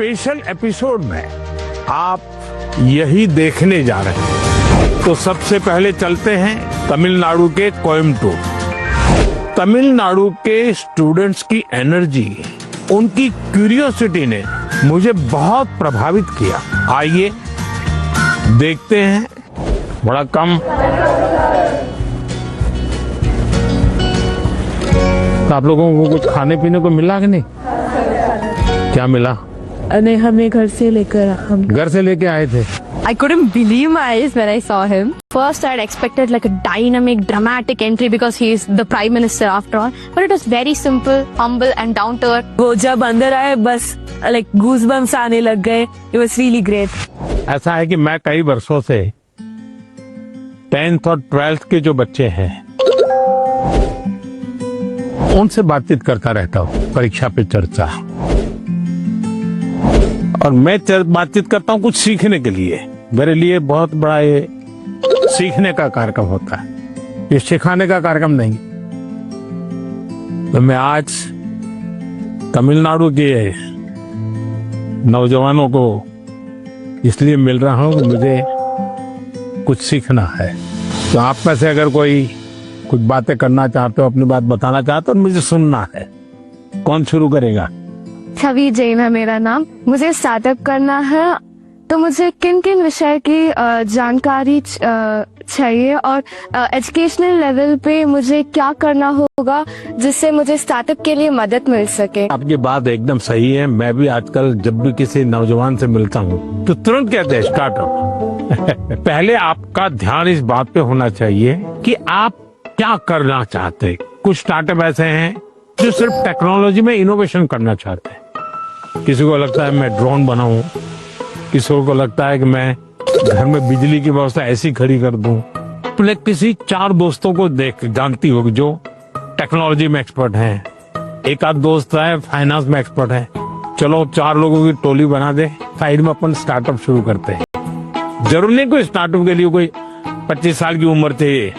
Special episode में आप यही देखने जा रहे हैं। तो सबसे पहले चलते हैं तमिलनाडु के कोयम्बटूर। तमिलनाडु के स्टूडेंट्स की एनर्जी, उनकी क्यूरियोसिटी ने मुझे बहुत प्रभावित किया। आइए देखते हैं। बड़ा कम तो आप लोगों को कुछ खाने पीने को मिला कि नहीं? क्या मिला? नहीं, हमें घर से लेके आए थे। I couldn't believe my eyes when I saw him. First, I had expected like a dynamic, dramatic entry because he is the prime minister after all. But it was very simple, humble and down to earth. वो जब अंदर आए बस like goosebumps आने लग गए। It was really great. ऐसा है कि मैं कई वर्षों से 10th और 12th के जो बच्चे हैं उनसे बातचीत करता रहता हूँ, परीक्षा पे चर्चा। और मैं बातचीत करता हूँ कुछ सीखने के लिए। मेरे लिए बहुत बड़ा ये सीखने का कार्यक्रम होता है, ये सिखाने का कार्यक्रम नहीं। तो मैं आज तमिलनाडु के नौजवानों को इसलिए मिल रहा हूँ कि मुझे कुछ सीखना है। तो आप में से अगर कोई कुछ बातें करना चाहते हो, अपनी बात बताना चाहते हो, मुझे सुनना है। कौन शुरू करेगा? छवि जैन है मेरा नाम। मुझे स्टार्टअप करना है, तो मुझे किन किन विषय की जानकारी चाहिए और एजुकेशनल लेवल पे मुझे क्या करना होगा जिससे मुझे स्टार्टअप के लिए मदद मिल सके। आपकी बात एकदम सही है। मैं भी आजकल जब भी किसी नौजवान से मिलता हूँ तो तुरंत कहते हैं स्टार्टअप। पहले आपका ध्यान इस बात पे होना चाहिए कि आप क्या करना चाहते हैं। कुछ स्टार्टअप ऐसे हैं जो सिर्फ टेक्नोलॉजी में इनोवेशन करना चाहते हैं। किसी को लगता है मैं ड्रोन बनाऊं, किसी को लगता है कि मैं घर में बिजली की व्यवस्था ऐसी खड़ी कर दूं। तो किसी 4 दोस्तों को जानती हो जो टेक्नोलॉजी में एक्सपर्ट हैं। एक आध दोस्त है फाइनेंस में एक्सपर्ट है। चलो 4 लोगों की टोली बना दे, साइड में अपन स्टार्टअप शुरू करते हैं। जरूर नहीं कोई स्टार्टअप के लिए कोई 25 साल की उम्र चाहिए,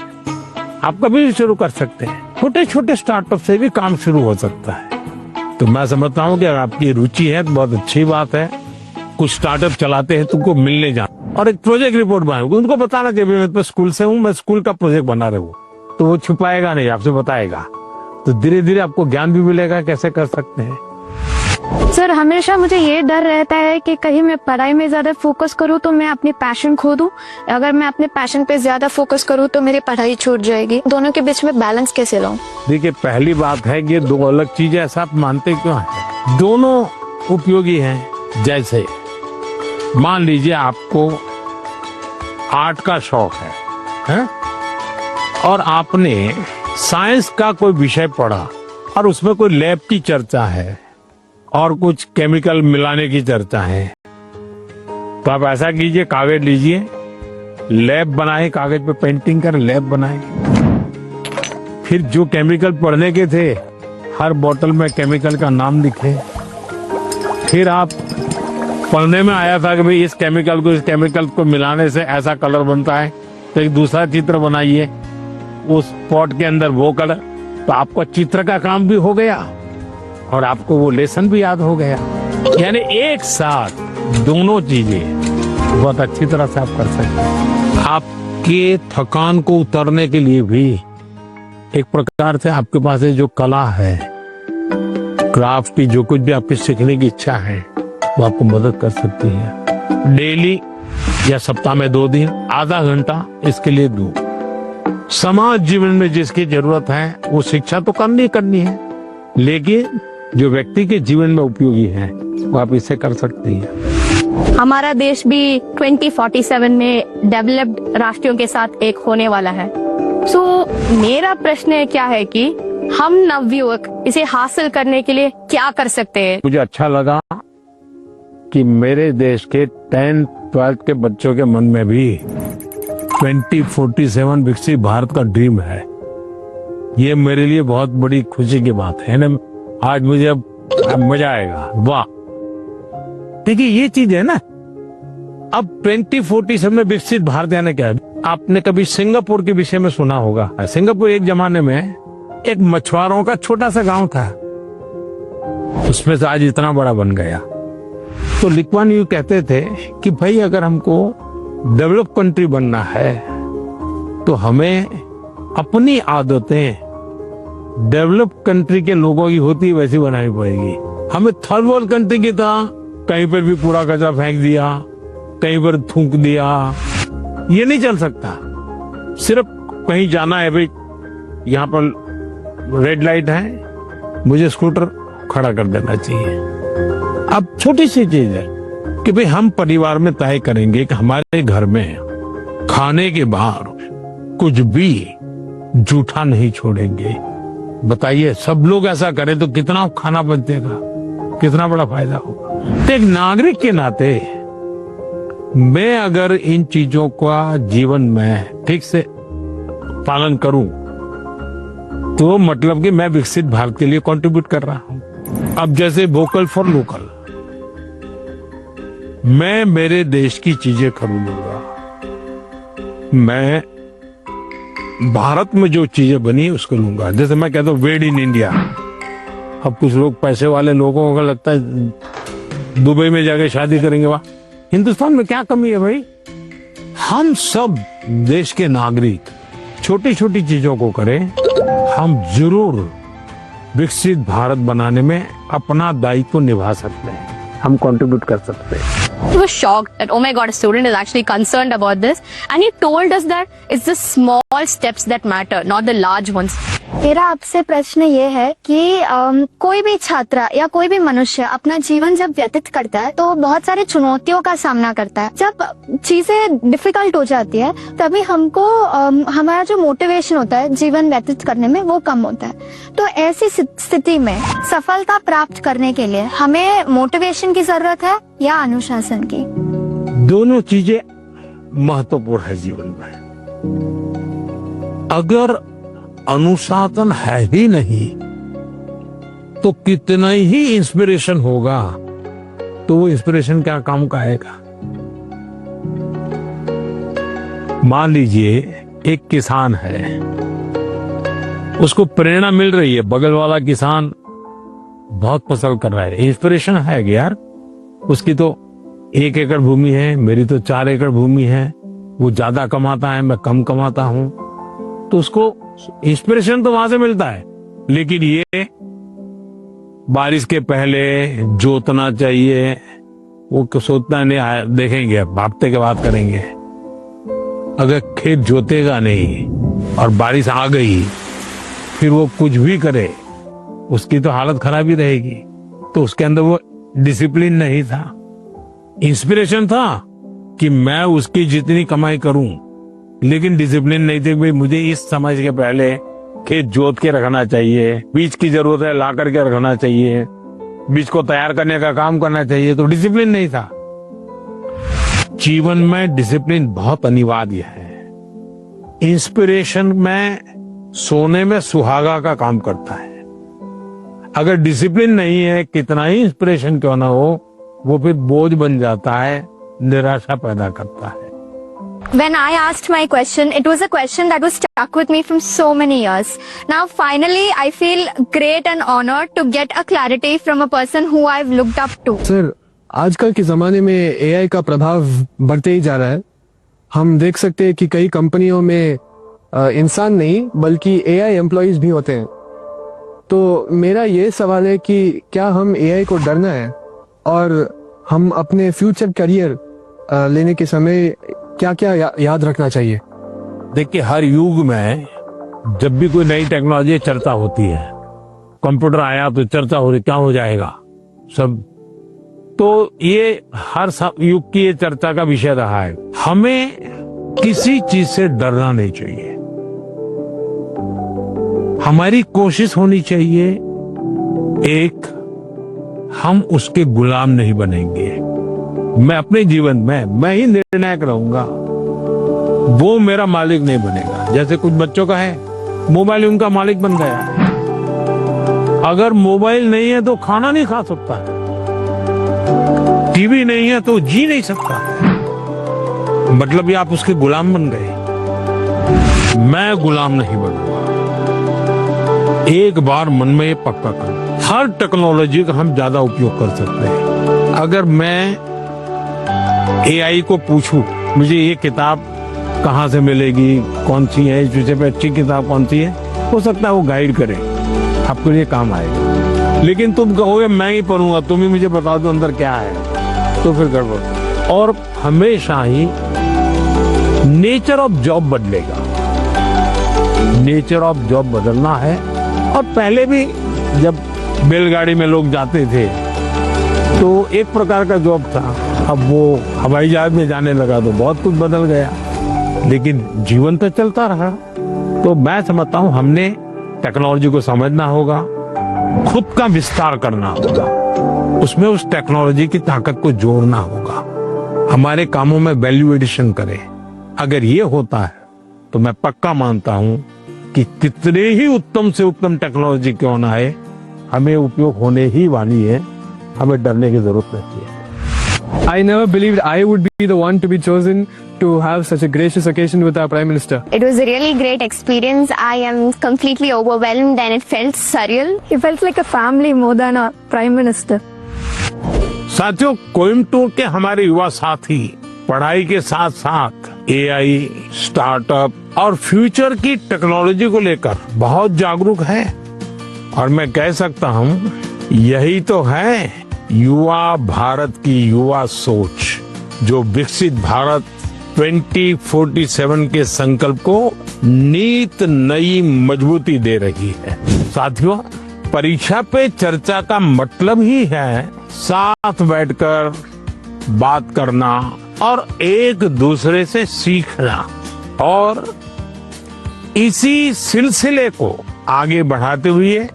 आप कभी भी शुरू कर सकते हैं। छोटे छोटे स्टार्टअप से भी काम शुरू हो सकता है। तो मैं समझता हूँ कि अगर आपकी रुचि है तो बहुत अच्छी बात है। कुछ स्टार्टअप चलाते हैं, तुमको मिलने जाना और एक प्रोजेक्ट रिपोर्ट बनाओगे, उनको बताना चाहिए मैं तो स्कूल से हूँ, मैं स्कूल का प्रोजेक्ट बना रहा हूँ। तो वो छुपाएगा नहीं, आपसे बताएगा। तो धीरे धीरे आपको ज्ञान भी मिलेगा कैसे कर सकते हैं। सर, हमेशा मुझे ये डर रहता है कि कहीं मैं पढ़ाई में ज्यादा फोकस करूँ तो मैं अपनी पैशन खो दूं। अगर मैं अपने पैशन पे ज्यादा फोकस करूँ तो मेरी पढ़ाई छूट जाएगी। दोनों के बीच में बैलेंस कैसे लाऊं? देखिए, पहली बात है कि 2 अलग चीजें, ऐसा आप मानते क्यों हैं? दोनों उपयोगी हैं। जैसे मान लीजिए आपको आर्ट का शौक है? और आपने साइंस का कोई विषय पढ़ा और उसमें कोई लैब की चर्चा है और कुछ केमिकल मिलाने की चर्चा है। तो आप ऐसा कीजिए, कागज लीजिए, लैब बनाए, कागज पे पेंटिंग कर लैब बनाए। फिर जो केमिकल पढ़ने के थे हर बोतल में केमिकल का नाम लिखे। फिर आप पढ़ने में आया था कि भाई इस केमिकल को मिलाने से ऐसा कलर बनता है, तो एक दूसरा चित्र बनाइए उस पॉट के अंदर वो कलर। तो आपको चित्र का काम भी हो गया और आपको वो लेसन भी याद हो गया। यानी एक साथ दोनों चीजें बहुत अच्छी तरह से आप कर सकते हैं। आपके थकान को उतरने के लिए भी एक प्रकार से आपके पास जो कला है, क्राफ्ट की, जो कुछ भी आपकी सीखने की इच्छा है, वो आपको मदद कर सकती है। डेली या सप्ताह में 2 दिन आधा घंटा इसके लिए दो। समाज जीवन में जिसकी जरूरत है वो शिक्षा तो करनी है, लेकिन जो व्यक्ति के जीवन में उपयोगी है वो आप इसे कर सकती हैं। हमारा देश भी 2047 में डेवलप्ड राष्ट्रों के साथ एक होने वाला है। मेरा प्रश्न क्या है कि हम नवयुवक इसे हासिल करने के लिए क्या कर सकते हैं? मुझे अच्छा लगा कि मेरे देश के 10th 12th के बच्चों के मन में भी 2047 विकसित भारत का ड्रीम है। ये मेरे लिए बहुत बड़ी खुशी की बात है ना। आज मुझे अब मजा आएगा। वाह, देखिए ये चीज है ना। अब 2047 में विकसित भारत यानी क्या है? आपने कभी सिंगापुर के विषय में सुना होगा। सिंगापुर एक जमाने में एक मछुआरों का छोटा सा गांव था, उसमें से आज इतना बड़ा बन गया। तो ली कुआन यूं कहते थे कि भाई अगर हमको डेवलप कंट्री बनना है तो हमें अपनी आदतें डेवलप कंट्री के लोगों की होती है वैसी बनानी पड़ेगी। हमें थर्ड वर्ल्ड कंट्री की तरह कहीं पर भी कूड़ा कचरा फेंक दिया, कहीं पर थूक दिया, ये नहीं चल सकता। सिर्फ कहीं जाना है, भाई यहाँ पर रेड लाइट है, मुझे स्कूटर खड़ा कर देना चाहिए। अब छोटी सी चीज है कि भाई हम परिवार में तय करेंगे कि हमारे घर में खाने के बाहर कुछ भी जूठा नहीं छोड़ेंगे। बताइए, सब लोग ऐसा करें तो कितना खाना बचेगा, कितना बड़ा फायदा होगा। तो एक नागरिक के नाते मैं अगर इन चीजों का जीवन में ठीक से पालन करूं तो मतलब कि मैं विकसित भारत के लिए कंट्रीब्यूट कर रहा हूं। अब जैसे वोकल फॉर लोकल, मैं मेरे देश की चीजें खरीदूंगा। मैं भारत में जो चीजें बनी उसको लूंगा। जैसे मैं कहता हूं वेड इन इंडिया। अब कुछ लोग पैसे वाले लोगों को लगता है दुबई में जाके शादी करेंगे, वाह हिंदुस्तान में क्या कमी है भाई। हम सब देश के नागरिक छोटी छोटी चीजों को करें, हम जरूर विकसित भारत बनाने में अपना दायित्व निभा सकते हैं, हम कंट्रीब्यूट कर सकते हैं। He was shocked that, oh my God, a student is actually concerned about this. And he told us that it's the small steps that matter, not the large ones. मेरा आपसे प्रश्न ये है कि कोई भी छात्र या कोई भी मनुष्य अपना जीवन जब व्यतीत करता है तो बहुत सारी चुनौतियों का सामना करता है। जब चीजें डिफिकल्ट हो जाती है तभी हमको हमारा जो मोटिवेशन होता है जीवन व्यतीत करने में वो कम होता है। तो ऐसी स्थिति में सफलता प्राप्त करने के लिए हमें मोटिवेशन की जरूरत है या अनुशासन की? दोनों चीजें महत्वपूर्ण है जीवन में। अगर अनुशासन है ही नहीं तो कितना ही इंस्पिरेशन होगा तो वो इंस्पिरेशन क्या काम का आएगा। मान लीजिए एक किसान है, उसको प्रेरणा मिल रही है, बगल वाला किसान बहुत फसल कर रहा है, इंस्पिरेशन है कि यार उसकी तो 1 एकड़ भूमि है, मेरी तो 4 एकड़ भूमि है, वो ज्यादा कमाता है, मैं कम कमाता हूं, तो उसको इंस्पिरेशन तो वहां से मिलता है। लेकिन ये बारिश के पहले जोतना चाहिए, वो सोचना नहीं, देखेंगे अब हफ्ते के बाद करेंगे। अगर खेत जोतेगा नहीं और बारिश आ गई फिर वो कुछ भी करे उसकी तो हालत खराब ही रहेगी। तो उसके अंदर वो डिसिप्लिन नहीं था, इंस्पिरेशन था कि मैं उसकी जितनी कमाई करूं, लेकिन डिसिप्लिन नहीं थे। भाई मुझे इस समय के पहले खेत जोत के रखना चाहिए, बीज की जरूरत है ला करके रखना चाहिए, बीज को तैयार करने का काम करना चाहिए, तो डिसिप्लिन नहीं था। जीवन में डिसिप्लिन बहुत अनिवार्य है। इंस्पिरेशन में सोने में सुहागा का काम करता है। अगर डिसिप्लिन नहीं है, कितना ही इंस्पिरेशन क्यों ना हो, वो फिर बोझ बन जाता है, निराशा पैदा करता है। When I asked my question, it was a question that was stuck with me from so many years. Now finally I feel great and honored to get a clarity from a person who I've looked up to. Sir, आजकल के जमाने में AI का प्रभाव बढ़ते ही जा रहा है। हम देख सकते हैं कि कई कंपनियों में इंसान नहीं बल्कि एआई एम्प्लॉइज भी होते हैं। तो मेरा ये सवाल है कि क्या हम एआई को डरना है और हम अपने फ्यूचर करियर लेने के समय क्या क्या याद रखना चाहिए? देखिए, हर युग में जब भी कोई नई टेक्नोलॉजी चर्चा होती है, कंप्यूटर आया तो चर्चा हो रही क्या हो जाएगा सब, तो ये हर युग की ये चर्चा का विषय रहा है। हमें किसी चीज से डरना नहीं चाहिए। हमारी कोशिश होनी चाहिए एक, हम उसके गुलाम नहीं बनेंगे। मैं अपने जीवन में मैं ही निर्णायक रहूंगा, वो मेरा मालिक नहीं बनेगा। जैसे कुछ बच्चों का है, मोबाइल उनका मालिक बन गया। अगर मोबाइल नहीं है तो खाना नहीं खा सकता, टीवी नहीं है तो जी नहीं सकता। मतलब ये आप उसके गुलाम बन गए। मैं गुलाम नहीं बनूंगा। एक बार मन में ये पक्का कर, हर टेक्नोलॉजी का हम ज्यादा उपयोग कर सकते हैं। अगर मैं एआई को पूछूं मुझे ये किताब कहाँ से मिलेगी, कौन सी है, इस विषय पे अच्छी किताब कौन सी है, हो सकता है वो गाइड करे, आपके लिए काम आएगा। लेकिन तुम कहोगे मैं ही पढ़ूंगा, तुम ही मुझे बता दो अंदर क्या है, तो फिर गड़बड़। और हमेशा ही नेचर ऑफ जॉब बदलेगा, नेचर ऑफ जॉब बदलना है। और पहले भी जब बैलगाड़ी में लोग जाते थे तो एक प्रकार का जॉब था, अब वो हवाई जहाज में जाने लगा तो बहुत कुछ बदल गया, लेकिन जीवन तो चलता रहा। तो मैं समझता हूँ हमने टेक्नोलॉजी को समझना होगा, खुद का विस्तार करना होगा, उसमें उस टेक्नोलॉजी की ताकत को जोड़ना होगा, हमारे कामों में वैल्यू एडिशन करें। अगर ये होता है तो मैं पक्का मानता हूं कि कितने ही उत्तम से उत्तम टेक्नोलॉजी क्यों ना आए, हमें उपयोग होने ही वाली है, हमें डरने की जरूरत नहीं है। I never believed I would be the one to be chosen to have such a gracious occasion with our Prime Minister. It was a really great experience. I am completely overwhelmed and it felt surreal. It felt like a family more than a prime minister. साथियों, कोयम्बटूर के हमारे युवा साथी पढ़ाई के साथ साथ AI, startup और फ्यूचर की टेक्नोलॉजी को लेकर बहुत जागरूक है। और मैं कह सकता हूँ यही तो है युवा भारत की युवा सोच, जो विकसित भारत 2047 के संकल्प को नीत नई मजबूती दे रही है। साथियों, परीक्षा पे चर्चा का मतलब ही है साथ बैठकर बात करना और एक दूसरे से सीखना। और इसी सिलसिले को आगे बढ़ाते हुए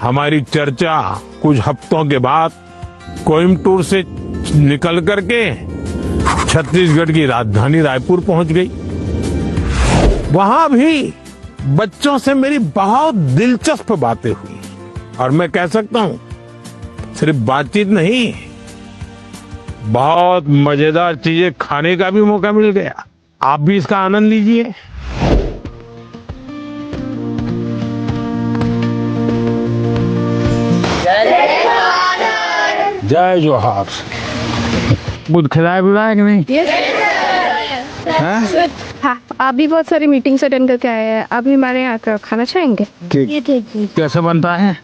हमारी चर्चा कुछ हफ्तों के बाद कोयम्बटूर से निकल करके छत्तीसगढ़ की राजधानी रायपुर पहुंच गई। वहां भी बच्चों से मेरी बहुत दिलचस्प बातें हुई और मैं कह सकता हूं सिर्फ बातचीत नहीं, बहुत मजेदार चीजें खाने का भी मौका मिल गया। आप भी इसका आनंद लीजिए। जय जोहार। बुध खिलाए बुलाए कि नहीं? हाँ? हाँ, आप भी बहुत सारी मीटिंग्स अटेंड करके आए हैं, आप भी हमारे यहाँ का खाना चाहेंगे? कैसे बनता है?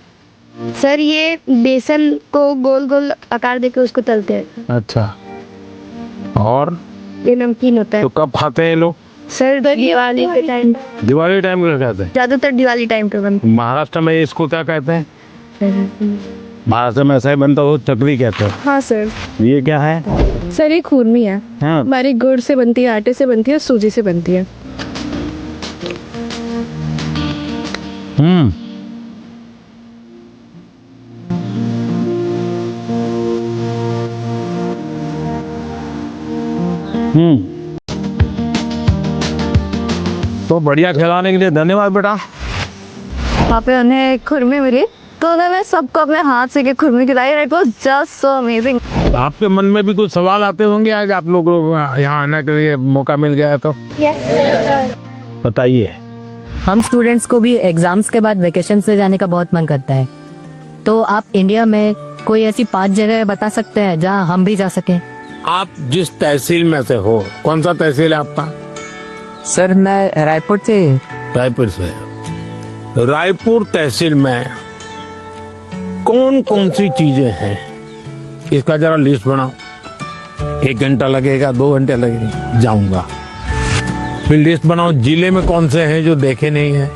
सर ये बेसन को गोल गोल आकार देके उसको तलते हैं। अच्छा, और ये नमकीन होता है। तो कब खाते हैं ये लोग? सर दिवाली के टाइम। दिवाली टाइम को खाते हैं? ज्यादातर दिवाली टाइम पे बनता महाराष्ट्र में इसको क्या कहते हैं? है। महाराष्ट्र में ऐसा ही बनता हो, चकली कहते हैं। हाँ सर। ये क्या है? सर ये खुरमी है। हाँ। हमारी गुड़ से बनती है, आटे से बनती है, सूजी से बनती है। तो बढ़िया खिलाने के लिए धन्यवाद बेटा। वहाँ पे उन्हें खुरमी मिली तो उन्होंने सबको अपने हाथ से के खुरमी खिलाई। It was just so amazing. आपके मन में भी कुछ सवाल आते होंगे आज आप लोग यहाँ आने के लिए मौका मिल गया तो बताइए। हम स्टूडेंट्स को भी एग्जाम्स के बाद वेकेशन से जाने का बहुत मन करता है, तो आप इंडिया में कोई ऐसी 5 जगह बता सकते हैं जहाँ हम भी जा सकें? आप जिस तहसील में से हो, कौन सा तहसील है आपका? सर मैं रायपुर से। रायपुर से। रायपुर तहसील में कौन कौन सी चीजें हैं, इसका जरा लिस्ट बनाओ। 1 घंटा लगेगा, 2 घंटे लगेंगे, जाऊंगा। फिर लिस्ट बनाओ जिले में कौन से हैं जो देखे नहीं है,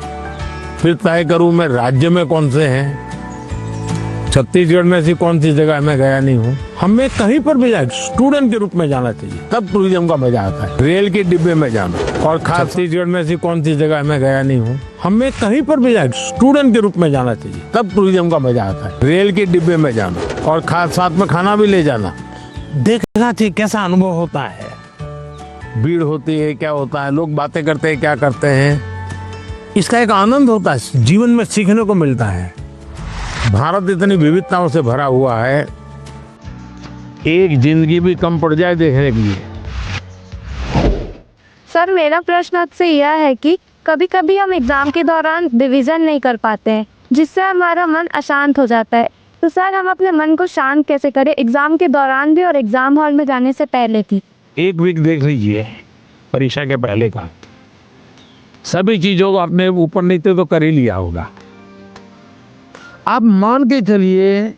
फिर तय करूं मैं राज्य में कौन से हैं, छत्तीसगढ़ में ऐसी कौन सी जगह मैं गया नहीं हूँ। हमें कहीं पर भी जाए स्टूडेंट के रूप में जाना चाहिए, तब टूरिज्म का मजा आता है। रेल के डिब्बे में जाना, और खास छत्तीसगढ़ में ऐसी कौन सी जगह मैं गया नहीं हूँ। हमें कहीं पर भी जाए स्टूडेंट के रूप में जाना चाहिए, तब टूरिज्म का मजा आता है। रेल के डिब्बे में जाना और खास साथ में खाना भी ले जाना, देखना चाहिए कैसा अनुभव होता है। भीड़ होती है, क्या होता है, लोग बातें करते हैं, क्या करते हैं, इसका एक आनंद होता है, जीवन में सीखने को मिलता है। भारत इतनी विविधताओं से भरा हुआ है, एक जिंदगी भी कम पड़ जाए देखने के लिए। सर मेरा प्रश्न आपसे यह है कि कभी कभी हम एग्जाम के दौरान रिवीजन नहीं कर पाते हैं, जिससे हमारा मन अशांत हो जाता है। तो सर हम अपने मन को शांत कैसे करें, एग्जाम के दौरान भी और एग्जाम हॉल में जाने से पहले भी? एक वीक देख लीजिए परीक्षा के पहले का, सभी चीजों को अपने ऊपर नीचे तो कर ही लिया होगा। आप मान के चलिए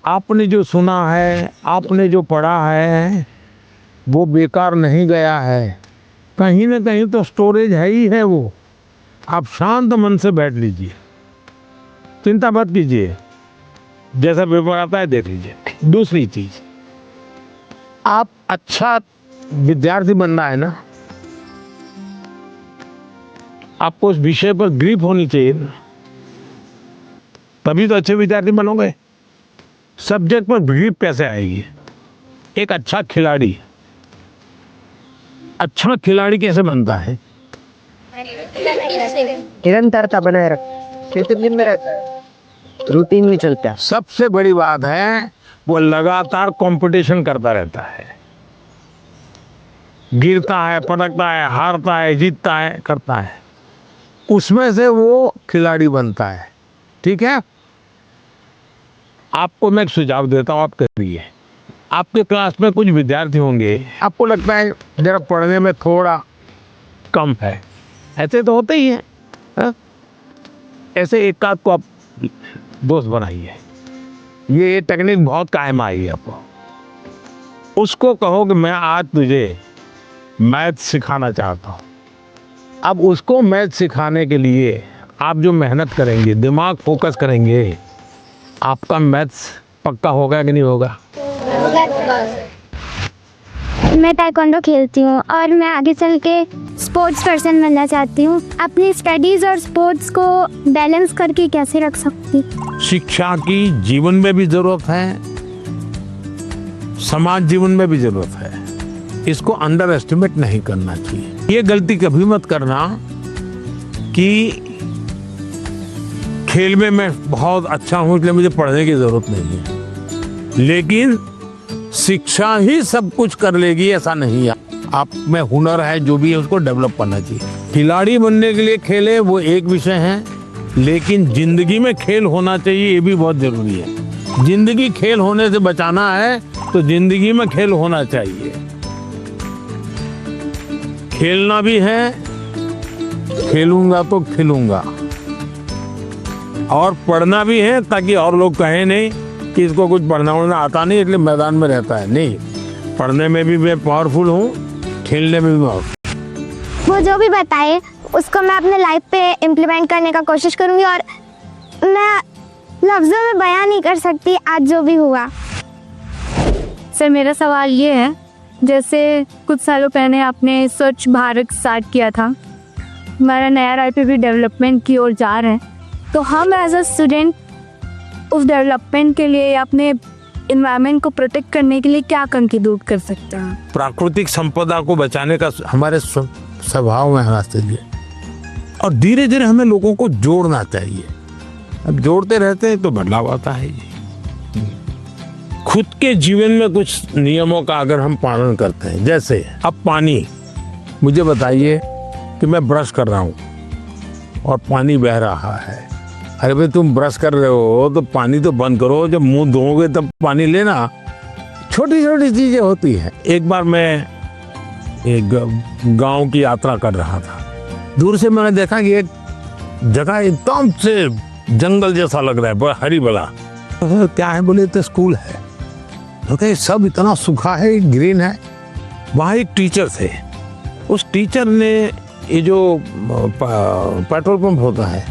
आपने जो सुना है, आपने जो पढ़ा है, वो बेकार नहीं गया है, कहीं ना कहीं तो स्टोरेज है ही है वो। आप शांत मन से बैठ लीजिए, चिंता मत कीजिए, जैसा पेपर आता है देख लीजिए। दूसरी चीज, आप अच्छा विद्यार्थी बनना है ना, आपको उस विषय पर ग्रिप होनी चाहिए ना, तभी तो अच्छे विद्यार्थी बनोगे। सब्जेक्ट पर ग्रिप कैसे आएगी? एक अच्छा खिलाड़ी कैसे बनता है? निरंतरता बनाए रख, दिन में रूटीन में चलता है। सबसे बड़ी बात है वो लगातार कंपटीशन करता रहता है, गिरता है, पटकता है, हारता है, जीतता है, करता है, उसमें से वो खिलाड़ी बनता है। ठीक है, आपको मैं एक सुझाव देता हूँ, आप करिए। आपके क्लास में कुछ विद्यार्थी होंगे, आपको लगता है जरा पढ़ने में थोड़ा कम है, ऐसे तो होते ही हैं, हाँ? ऐसे एक आध को आप दोस्त बनाइए, ये टेक्निक बहुत कायम आई है आपको। उसको कहो कि मैं आज तुझे मैथ सिखाना चाहता हूँ। अब उसको मैथ सिखाने के लिए आप जो मेहनत करेंगे, दिमाग फोकस करेंगे, आपका मैथ्स पक्का होगा कि नहीं होगा? मैं ताइक्वांडो खेलती हूँ और मैं आगे चल के स्पोर्ट्स पर्सन बनना चाहती हूँ। अपनी स्टडीज और स्पोर्ट्स को बैलेंस करके कैसे रख सकती? शिक्षा की जीवन में भी जरूरत है, समाज जीवन में भी जरूरत है। इसको अंडर एस्टिमेट नहीं करना चाहिए। ये गलती कभी मत करना कि खेल में मैं बहुत अच्छा हूं इसलिए मुझे पढ़ने की जरूरत नहीं है, लेकिन शिक्षा ही सब कुछ कर लेगी ऐसा नहीं है। आप में हुनर है, जो भी है उसको डेवलप करना चाहिए। खिलाड़ी बनने के लिए खेले वो एक विषय है, लेकिन जिंदगी में खेल होना चाहिए, ये भी बहुत जरूरी है। जिंदगी खेल होने से बचाना है तो जिंदगी में खेल होना चाहिए। खेलना भी है, खेलूंगा तो खिलूंगा, और पढ़ना भी है ताकि और लोग कहें नहीं कि इसको कुछ पढ़ना उड़ना आता नहीं इसलिए मैदान में रहता है। नहीं, पढ़ने में भी मैं पावरफुल हूँ, खेलने में भी पावरफुल। वो जो भी बताए उसको मैं अपने लाइफ पे इम्प्लीमेंट करने का कोशिश करूंगी, और मैं लफ्जों में बयान नहीं कर सकती आज जो भी हुआ। सर मेरा सवाल ये है, जैसे कुछ सालों पहले आपने स्वच्छ भारत स्टार्ट किया था, हमारा नया रायपुर भी डेवलपमेंट की ओर जा रहा है, तो हम एज अ स्टूडेंट उस डेवलपमेंट के लिए या अपने इन्वायरमेंट को प्रोटेक्ट करने के लिए क्या कंट्रीब्यूट कर सकते हैं? प्राकृतिक संपदा को बचाने का हमारे स्वभाव में होना चाहिए, और धीरे धीरे हमें लोगों को जोड़ना चाहिए। अब जोड़ते रहते हैं तो बदलाव आता है। खुद के जीवन में कुछ नियमों का अगर हम पालन करते हैं, जैसे अब पानी, मुझे बताइए कि मैं ब्रश कर रहा हूँ और पानी बह रहा है, अरे भाई तुम ब्रश कर रहे हो तो पानी तो बंद करो, जब मुंह धोओगे तब पानी लेना। छोटी छोटी चीजें होती हैं। एक बार मैं एक गांव की यात्रा कर रहा था, दूर से मैंने देखा कि एक जगह एकदम से जंगल जैसा लग रहा है, हरी भला। क्या है बोले तो स्कूल है, तो सब इतना सूखा है, ग्रीन है। वहाँ एक टीचर थे, उस टीचर ने ये जो पेट्रोल पंप होता है,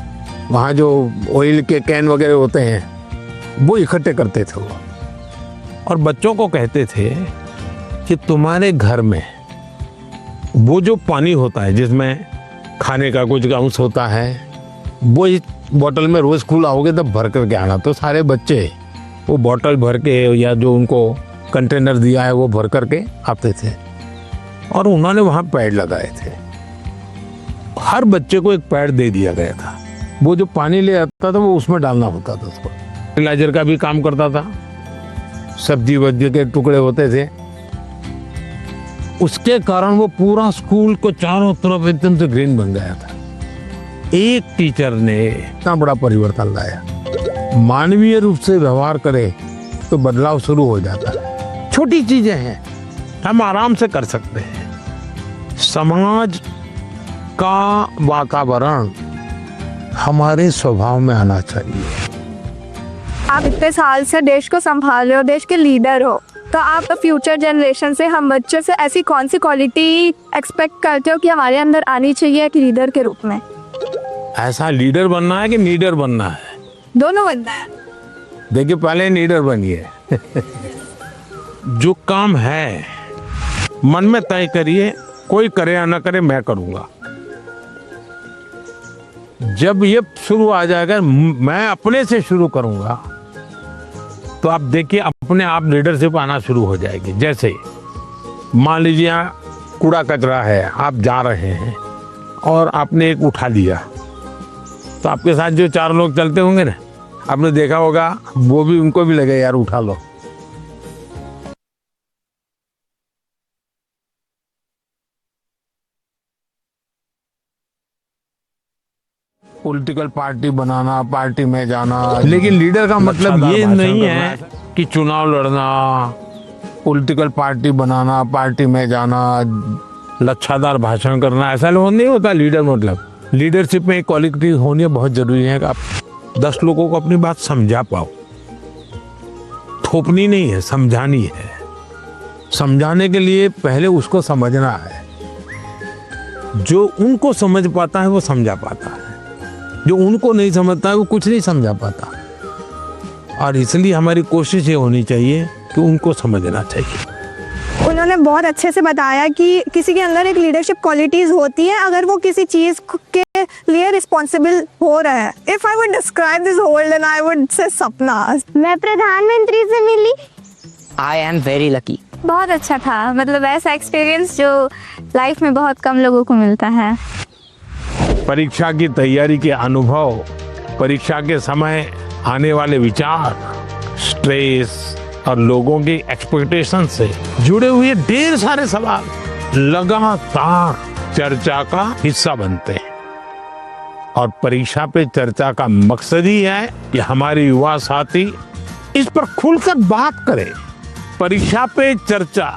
वहाँ जो ऑयल के कैन वगैरह होते हैं वो इकट्ठे करते थे वो, और बच्चों को कहते थे कि तुम्हारे घर में वो जो पानी होता है जिसमें खाने का कुछ अंश होता है, वो इस बोतल में रोज स्कूल आओगे तब भर करके आना। तो सारे बच्चे वो बोतल भर के या जो उनको कंटेनर दिया है वो भर करके आते थे, और उन्होंने वहाँ पेड़ लगाए थे। हर बच्चे को एक पेड़ दे दिया गया था। वो जो पानी ले आता था वो उसमें डालना होता था उसको। फर्टिलाइजर का भी काम करता था, सब्जी वब्जी के टुकड़े होते थे। उसके कारण वो पूरा स्कूल को चारों तरफ एकदम से ग्रीन बन गया था। एक टीचर ने इतना बड़ा परिवर्तन लाया। मानवीय रूप से व्यवहार करे तो बदलाव शुरू हो जाता है। छोटी चीजें हैं, हम आराम से कर सकते हैं। समाज का वातावरण हमारे स्वभाव में आना चाहिए। आप इतने साल से देश को संभाल रहे हो, देश के लीडर हो, तो आप फ्यूचर जनरेशन से, हम बच्चों से ऐसी कौन सी क्वालिटी एक्सपेक्ट करते हो कि हमारे अंदर आनी चाहिए एक लीडर के रूप में? ऐसा लीडर बनना है कि लीडर बनना है? दोनों बनना है। देखिए, पहले लीडर बनिए। जो काम है मन में तय करिए, कोई करे या ना करे मैं करूंगा। जब ये शुरू आ जाएगा, मैं अपने से शुरू करूंगा, तो आप देखिए अपने आप लीडरशिप आना शुरू हो जाएगी। जैसे मान लीजिए यहाँ कूड़ा कचरा है, आप जा रहे हैं और आपने एक उठा लिया, तो आपके साथ जो 4 लोग चलते होंगे ना, आपने देखा होगा वो भी, उनको भी लगे यार उठा लो। पॉलिटिकल पार्टी बनाना, पार्टी में जाना, लेकिन लीडर का मतलब ये नहीं है कि चुनाव लड़ना, पॉलिटिकल पार्टी बनाना, पार्टी में जाना, लच्छादार भाषण करना, ऐसा नहीं होता लीडर। मतलब लीडरशिप में एक क्वालिटी होनी बहुत जरूरी है कि आप 10 लोगों को अपनी बात समझा पाओ। थोपनी नहीं है, समझानी है। समझाने के लिए पहले उसको समझना है। जो उनको समझ पाता है वो समझा पाता है, जो उनको नहीं समझता है वो कुछ नहीं समझा पाता। और इसलिए हमारी कोशिश ये होनी चाहिए कि उनको समझना चाहिए। उन्होंने बहुत अच्छे से बताया कि किसी के अंदर एक लीडरशिप क्वालिटीज होती है अगर वो किसी चीज के लिए रिस्पॉन्सिबल हो रहा है। If I would describe this world and I would say सपना। मैं प्रधानमंत्री से मिली। I am very lucky. बहुत अच्छा था, मतलब ऐसा एक्सपीरियंस जो लाइफ में बहुत कम लोगों को मिलता है। परीक्षा की तैयारी के अनुभव, परीक्षा के समय आने वाले विचार, स्ट्रेस और लोगों की एक्सपेक्टेशन से जुड़े हुए ढेर सारे सवाल लगातार चर्चा का हिस्सा बनते हैं। और परीक्षा पे चर्चा का मकसद ही है कि हमारे युवा साथी इस पर खुलकर बात करें। परीक्षा पे चर्चा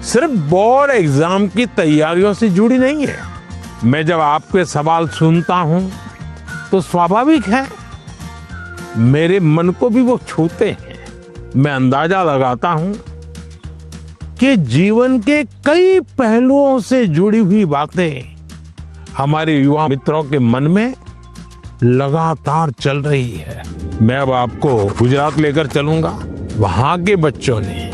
सिर्फ बोर्ड एग्जाम की तैयारियों से जुड़ी नहीं है। मैं जब आपके सवाल सुनता हूं तो स्वाभाविक है मेरे मन को भी वो छूते हैं। मैं अंदाजा लगाता हूं कि जीवन के कई पहलुओं से जुड़ी हुई बातें हमारे युवा मित्रों के मन में लगातार चल रही है। मैं अब आपको गुजरात लेकर चलूंगा। वहां के बच्चों ने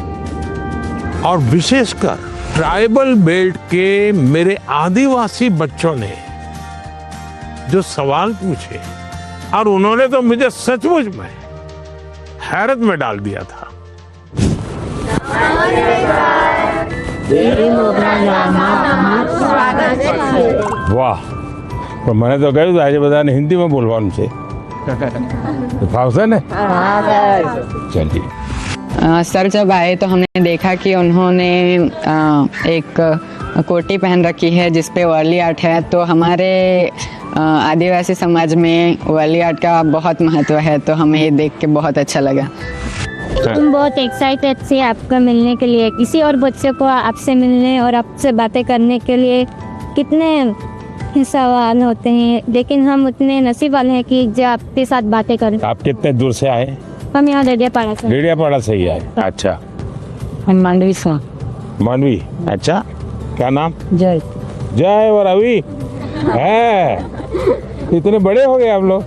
और विशेषकर ट्राइबल बेल्ट के मेरे आदिवासी बच्चों ने जो सवाल पूछे, और उन्होंने तो मुझे सचमुच में हैरत में डाल दिया था। वाह, तो मैंने तो કહ્યું આજે બધાને હિન્દીમાં બોલવાનું છે। તો ફાવશે ને? चलिए। सर जब आए तो हमने देखा कि उन्होंने एक कोटी पहन रखी है जिस पे वर्ली आर्ट है। तो हमारे आदिवासी समाज में वर्ली आर्ट का बहुत महत्व है, तो हमें ये देख के बहुत अच्छा लगा। तुम बहुत एक्साइटेड थे आपका मिलने के लिए। किसी और बच्चे को आपसे मिलने और आपसे बातें करने के लिए कितने सवाल होते हैं, लेकिन हम उतने नसीब वाले हैं कि जो आपके साथ बातें करें। आप कितने दूर से आए? हम यहाँ डेडियापाड़ा से। डेडियापाड़ा से ही आए? अच्छा। हम मांडवी से। मानवी, अच्छा। क्या नाम? जय। जय और रवि है। इतने बड़े हो गए आप लोग।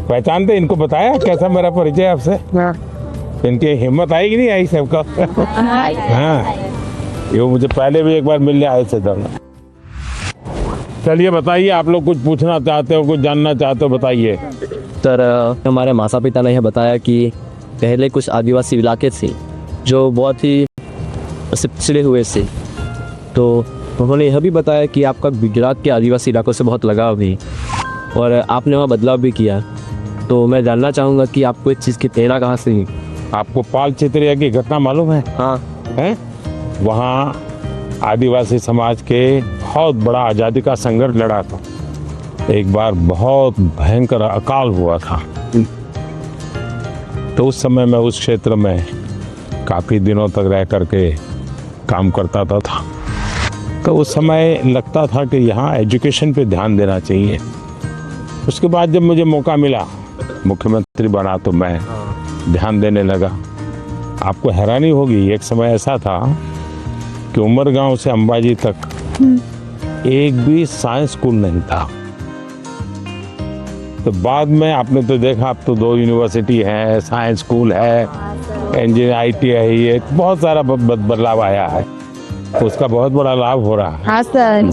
पहचानते इनको? बताया कैसा मेरा परिचय आपसे? इनकी हिम्मत आई कि नहीं आई सबका? हाँ, ये मुझे पहले भी एक बार मिलने आए थे दोनों। चलिए बताइए, आप लोग कुछ पूछना चाहते हो, कुछ जानना चाहते हो, बताइए। सर, हमारे माता पिता ने यह बताया कि पहले कुछ आदिवासी इलाके थे जो बहुत ही पिछड़े हुए थे। तो उन्होंने यह भी बताया कि आपका गुजरात के आदिवासी इलाकों से बहुत लगाव है और आपने वहाँ बदलाव भी किया। तो मैं जानना चाहूँगा कि आपको इस चीज़ की प्रेरणा कहाँ से हुई? आपको पाल चित्रिया की घटना मालूम है? हाँ है। वहाँ आदिवासी समाज के बहुत बड़ा आज़ादी का संघर्ष लड़ा था। एक बार बहुत भयंकर अकाल हुआ था, तो उस समय मैं उस क्षेत्र में काफ़ी दिनों तक रह करके काम करता था। तो उस समय लगता था कि यहाँ एजुकेशन पे ध्यान देना चाहिए। उसके बाद जब मुझे मौका मिला, मुख्यमंत्री बना, तो मैं ध्यान देने लगा। आपको हैरानी होगी, एक समय ऐसा था कि उमरगांव से अंबाजी तक एक भी साइंस स्कूल नहीं था। तो बाद में आपने तो देखा, अब तो 2 यूनिवर्सिटी है, साइंस स्कूल है, इंजीनियर ITI है, बहुत सारा बदलाव आया है। उसका बहुत बड़ा लाभ हो रहा है। हाँ सर।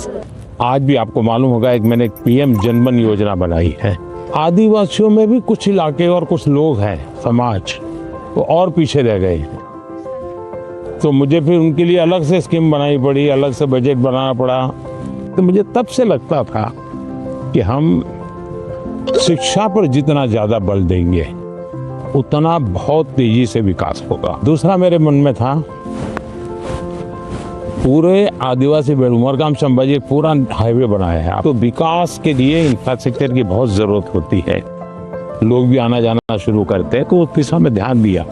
आज भी आपको मालूम होगा, एक मैंने PM जनमन योजना बनाई है। आदिवासियों में भी कुछ इलाके और कुछ लोग हैं, समाज, वो और पीछे रह गए। तो मुझे फिर उनके लिए अलग से स्कीम बनानी पड़ी, अलग से बजट बनाना पड़ा। तो मुझे तब से लगता था कि हम शिक्षा पर जितना ज्यादा बल देंगे उतना बहुत तेजी से विकास होगा। दूसरा मेरे मन में था, पूरे आदिवासी बेल्ट उमरगाम से अंबाजी पूरा हाईवे बनाया है, तो विकास के लिए इंफ्रास्ट्रक्चर की बहुत जरूरत होती है। लोग भी आना जाना शुरू करते हैं, तो उस दिशा में ध्यान दिया।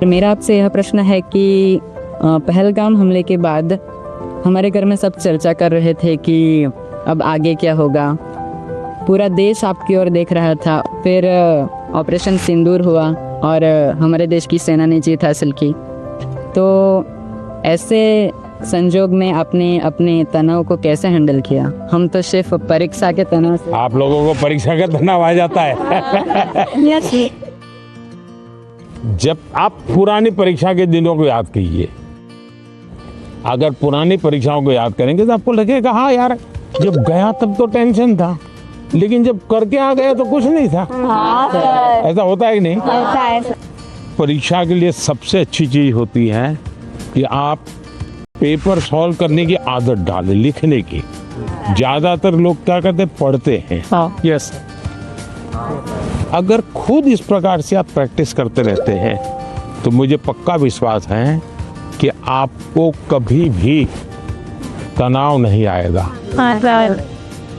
मेरा आपसे यह प्रश्न है कि पहलगाम हमले के बाद हमारे घर में सब चर्चा कर रहे थे कि अब आगे क्या होगा। पूरा देश आपकी ओर देख रहा था। फिर ऑपरेशन सिंदूर हुआ और हमारे देश की सेना ने जीत हासिल की। तो ऐसे संजोग में आपने अपने तनाव को कैसे हैंडल किया? हम तो सिर्फ परीक्षा के तनाव से। आप लोगों को परीक्षा का तनाव आ जाता है। जब आप पुरानी परीक्षा के दिनों को याद कीजिए, अगर पुरानी परीक्षाओं को याद करेंगे तो आपको लगेगा हाँ यार, जब गया तब तो टेंशन था, लेकिन जब करके आ गया तो कुछ नहीं था। ऐसा होता है कि नहीं? होता है। परीक्षा के लिए सबसे अच्छी चीज होती है कि आप पेपर सॉल्व करने की आदत डालें, लिखने की। ज्यादातर लोग क्या करते, पढ़ते हैं। यस, अगर खुद इस प्रकार से आप प्रैक्टिस करते रहते हैं तो मुझे पक्का विश्वास है कि आपको कभी भी तनाव नहीं आएगा।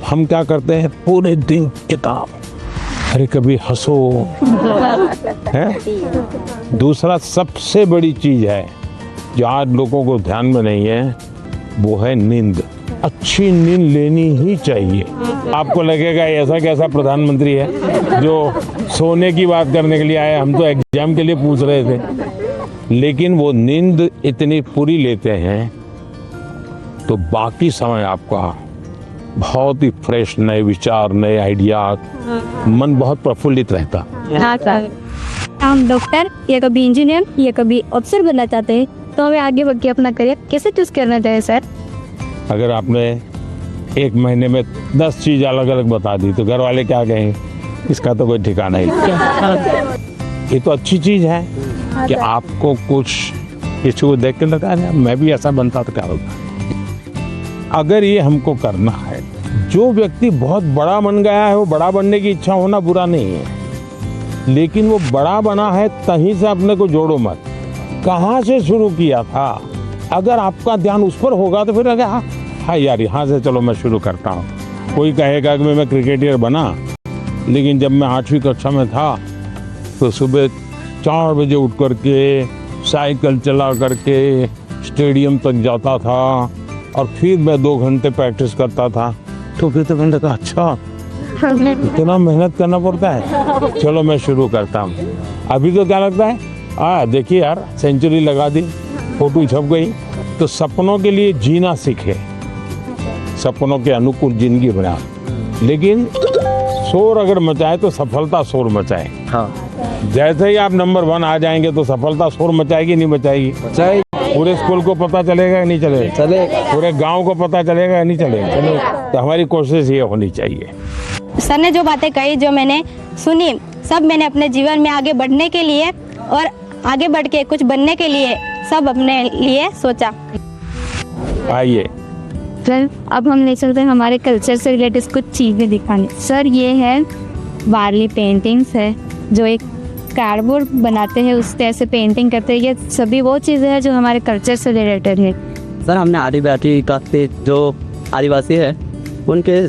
हम क्या करते हैं, पूरे दिन किताब, अरे कभी हंसो है। दूसरा सबसे बड़ी चीज है जो आज लोगों को ध्यान में नहीं है, वो है नींद। अच्छी नींद लेनी ही चाहिए। आपको लगेगा ऐसा कैसा प्रधानमंत्री है जो सोने की बात करने के लिए आया, हम तो एग्जाम के लिए पूछ रहे थे। लेकिन वो नींद इतनी पूरी लेते हैं तो बाकी समय आपका बहुत ही फ्रेश, नए विचार, नए आइडिया, मन बहुत प्रफुल्लित रहता। हाँ सर। हम डॉक्टर या कभी इंजीनियर या कभी अफसर बनना चाहते हैं, तो हमें आगे बढ़ के अपना करियर कैसे चूज करना चाहिए सर? अगर आपने एक महीने में 10 चीज अलग अलग बता दी तो घर वाले क्या कहेंगे, इसका तो कोई ठिकाना ही नहीं। ये तो अच्छी चीज है कि आपको कुछ किसी को देख के लगा मैं भी ऐसा बनता तो क्या होगा। अगर ये हमको करना है, जो व्यक्ति बहुत बड़ा बन गया है, वो बड़ा बनने की इच्छा होना बुरा नहीं है, लेकिन वो बड़ा बना है तहीं से अपने को जोड़ो मत। कहाँ से शुरू किया था, अगर आपका ध्यान उस पर होगा तो फिर अगर हाँ यार यहाँ से चलो मैं शुरू करता हूँ। कोई कहेगा कि मैं क्रिकेटर बना, लेकिन जब मैं 8वीं कक्षा में था तो सुबह 4 बजे उठ करके साइकिल चला करके स्टेडियम तक जाता था और फिर मैं 2 घंटे प्रैक्टिस करता था। तो फिर तो मैंने कहा अच्छा इतना मेहनत करना पड़ता है, चलो मैं शुरू करता हूँ। अभी तो क्या लगता है, देखिए यार सेंचुरी लगा दी, फोटो छप गई। तो सपनों के लिए जीना सीखे, सपनों के अनुकूल जिंदगी बना, लेकिन शोर अगर मचाए तो सफलता शोर मचाए। हाँ, जैसे ही आप नंबर 1 आ जाएंगे तो सफलता शोर मचाएगी नहीं मचाएगी? पूरे स्कूल को पता चलेगा या नहीं चलेगा? चलेगा। पूरे गांव को पता चलेगा या नहीं चलेगा? तो हमारी कोशिश ये होनी चाहिए। सर ने जो बातें कही, जो मैंने सुनी, सब मैंने अपने जीवन में आगे बढ़ने के लिए और आगे बढ़ के कुछ बनने के लिए सब अपने लिए सोचा। आइए सर, अब हम ले चलते हैं हमारे कल्चर से रिलेटेड कुछ चीज़ें दिखाने। सर, ये है वारली पेंटिंग्स है, जो एक कार्डबोर्ड बनाते हैं उससे ऐसे पेंटिंग करते हैं। ये सभी वो चीज़ें हैं जो हमारे कल्चर से रिलेटेड है। सर हमने आदिवासी का जो आदिवासी है उनके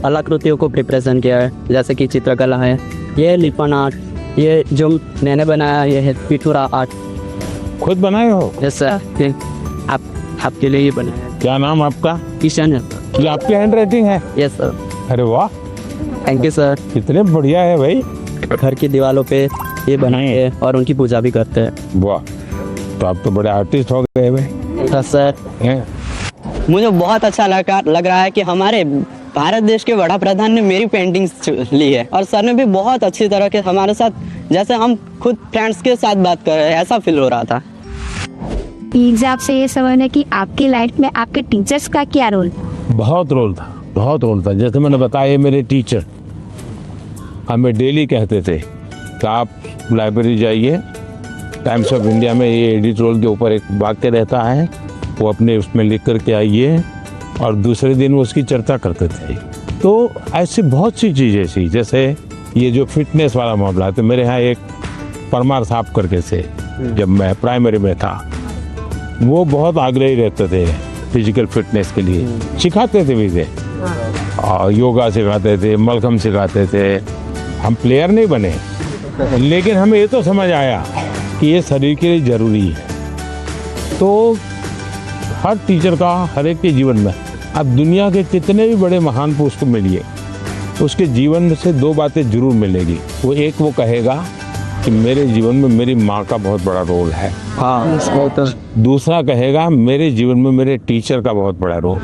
कलाकृतियों को रिप्रेजेंट किया है, जैसे कि चित्रकला है, ये लिपन आर्ट, ये जो मैंने बनाया ये है पिथुरा आर्ट। खुद बनाए हो? यस सर, आपके लिए ये बनाया। क्या नाम आपका? किशन है। ये आपकी हैंड राइटिंग है? Yes sir. अरे वाह, थैंक यू सर। कितने बढ़िया है भाई। घर की दीवारों पे ये बनाए हैं और उनकी पूजा भी करते हैं। वाह, तो आप तो बड़े आर्टिस्ट हो गए भाई। हाँ सर। हैं? मुझे बहुत अच्छा लग रहा है कि हमारे भारत देश के वड़ा प्रधान ने मेरी पेंटिंग्स ली है और सर ने भी बहुत अच्छी तरह के हमारे साथ जैसे हम खुद फ्रेंड्स के साथ बात कर रहे हैं ऐसा फील हो रहा था। प्लीज आपसे ये सवाल है कि आपकी लाइफ में आपके टीचर्स का क्या रोल? बहुत रोल था, बहुत रोल था। जैसे मैंने बताया, ये मेरे टीचर हमें डेली कहते थे कि आप लाइब्रेरी जाइए, टाइम्स ऑफ इंडिया में ये एडिटोरियल के ऊपर एक वाक्य रहता है, वो अपने उसमें लिख करके आइए, और दूसरे दिन वो उसकी चर्चा करते थे। तो ऐसी बहुत सी चीज़ें थी, जैसे ये जो फिटनेस वाला मामला है, तो मेरे यहाँ एक परमार साहब करके से, जब मैं प्राइमरी में था, वो बहुत आग्रही रहते थे फिजिकल फिटनेस के लिए, सिखाते थे भी थे, और योगा सिखाते थे, मलखम सिखाते थे। हम प्लेयर नहीं बने, लेकिन हमें ये तो समझ आया कि ये शरीर के लिए ज़रूरी है। तो हर टीचर का हर एक के जीवन में, अब दुनिया के कितने भी बड़े महान पुरुष को मिलिए, उसके जीवन में से दो बातें जरूर मिलेगी। वो एक वो कहेगा कि मेरे जीवन में मेरी माँ का बहुत बड़ा रोल है, हाँ। दूसरा कहेगा मेरे जीवन में मेरे टीचर का बहुत बड़ा रोल।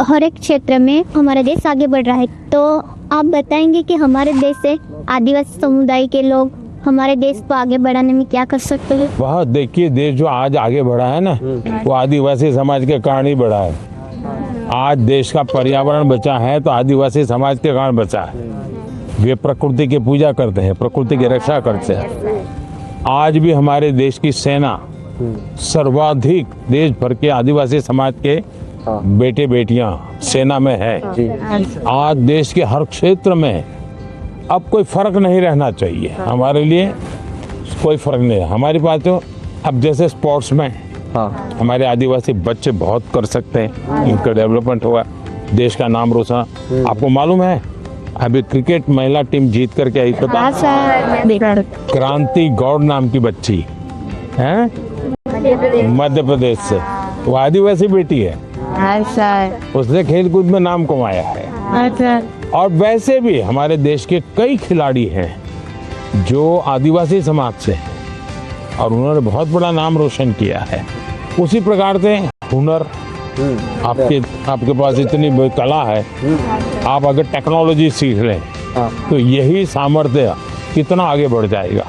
हर एक क्षेत्र में हमारा देश आगे बढ़ रहा है, तो आप बताएंगे कि हमारे देश से आदिवासी समुदाय के लोग हमारे देश को आगे बढ़ाने में क्या कर सकते हैं? वह देखिए, देश जो आज आगे बढ़ा है ना, वो आदिवासी समाज के कारण ही बढ़ा है। आज देश का पर्यावरण बचा है तो आदिवासी समाज के कारण बचा है। वे प्रकृति की पूजा करते हैं, प्रकृति की रक्षा करते हैं। आज भी हमारे देश की सेना सर्वाधिक देश भर के आदिवासी समाज के बेटे बेटियां सेना में है। आज देश के हर क्षेत्र में अब कोई फर्क नहीं रहना चाहिए, हमारे लिए कोई फर्क नहीं है। हमारे पास तो अब जैसे स्पोर्ट्स में हमारे आदिवासी बच्चे बहुत कर सकते हैं, इनका डेवलपमेंट हुआ, देश का नाम रोशन। आपको मालूम है अभी क्रिकेट महिला टीम जीत करके आई, पता? क्रांति गौड़ नाम की बच्ची है मध्य प्रदेश से, वो आदिवासी बेटी है, उसने खेल कूद में नाम कमाया है। और वैसे भी हमारे देश के कई खिलाड़ी हैं जो आदिवासी समाज से हैं और उन्होंने बहुत बड़ा नाम रोशन किया है। उसी प्रकार से हुनर, आपके पास इतनी कला है, आप अगर टेक्नोलॉजी सीख लें तो यही सामर्थ्य कितना आगे बढ़ जाएगा।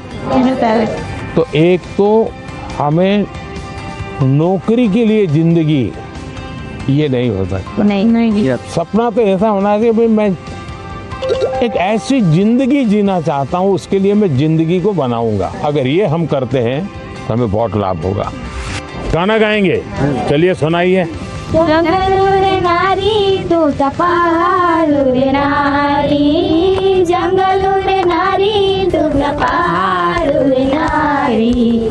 तो एक तो हमें नौकरी के लिए जिंदगी ये नहीं हो सकता, नहीं। सपना तो ऐसा होना चाहिए भाई मैं एक ऐसी जिंदगी जीना चाहता हूँ, उसके लिए मैं जिंदगी को बनाऊंगा। अगर ये हम करते हैं तो हमें बहुत लाभ होगा। गाना गाएंगे, चलिए सुनाइए। नारी तू तपालू रे नारी, जंगलू रे नारी तू तपालू रे नारी,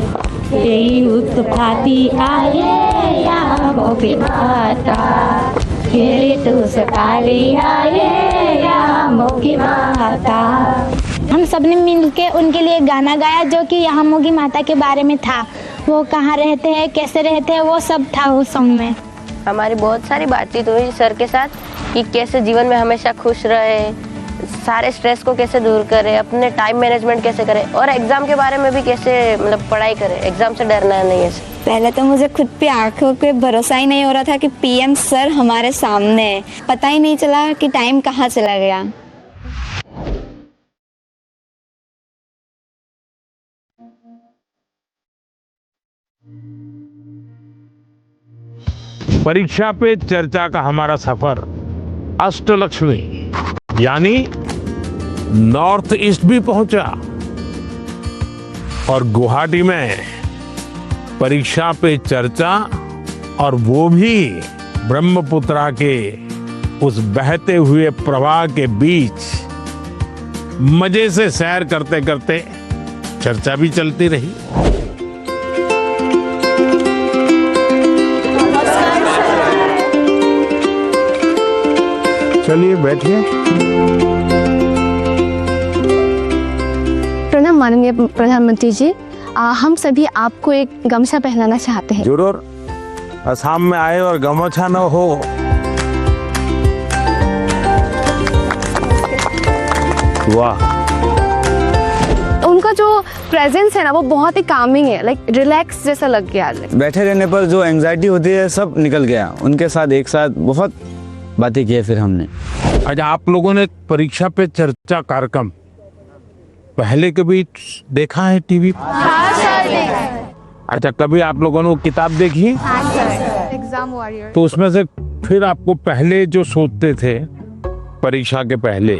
उत्पाती आए या मोके माता, तेरे तू सताली आए या मोकी माता। हम सबने मिलके उनके लिए गाना गाया जो कि यहाँ मोगी माता के बारे में था। वो कहाँ रहते हैं, कैसे रहते हैं, वो सब था उस सॉन्ग में। हमारी बहुत सारी बातचीत हुई सर के साथ कि कैसे जीवन में हमेशा खुश रहे, सारे स्ट्रेस को कैसे दूर करें, अपने टाइम मैनेजमेंट कैसे करें, और एग्जाम के बारे में भी कैसे मतलब पढ़ाई करें, एग्जाम से डरना नहीं है। पहले तो मुझे खुद पे आंखों पे भरोसा ही नहीं हो रहा था कि पीएम सर हमारे सामने है। पता ही नहीं चला कि टाइम कहाँ चला गया। परीक्षा पे चर्चा का हमारा सफर अष्टलक्ष्मी यानी नॉर्थ ईस्ट भी पहुंचा और गुवाहाटी में परीक्षा पे चर्चा, और वो भी ब्रह्मपुत्रा के उस बहते हुए प्रवाह के बीच मजे से सैर करते करते चर्चा भी चलती रही। चलिए बैठिए। प्रणाम माननीय प्रधानमंत्री जी, हम सभी आपको एक गमछा पहनाना चाहते हैं। जरूर। असम में आए और गमछा न हो। वाह। उनका जो प्रेजेंस है ना वो बहुत ही कामिंग है, लाइक रिलैक्स जैसा लग गया। बैठे रहने पर जो एंजाइटी होती है सब निकल गया। उनके साथ एक साथ बहुत बातें की फिर हमने। अच्छा, आप लोगों ने परीक्षा पे चर्चा कार्यक्रम पहले कभी देखा है टीवी? अच्छा, कभी आप लोगों ने वो किताब देखी? Exam warrior. तो उसमें से फिर आपको पहले जो सोचते थे परीक्षा के पहले